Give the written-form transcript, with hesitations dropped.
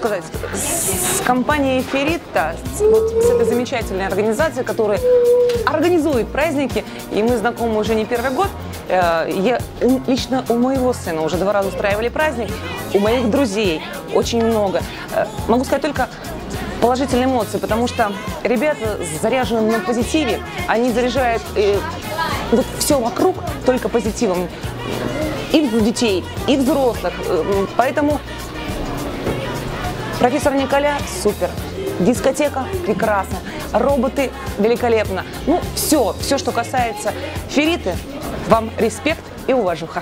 сказать, с компанией Феррита, вот с этой замечательной организацией, которая организует праздники, и мы знакомы уже не первый год. Лично у моего сына уже 2 раза устраивали праздник, у моих друзей очень много. Могу сказать только положительные эмоции, потому что ребята заряжены на позитиве, они заряжают вот все вокруг только позитивом. И детей, и взрослых. Поэтому профессор Николя супер. Дискотека прекрасна. Роботы великолепно. Ну, все, что касается Ферриты, вам респект и уважуха.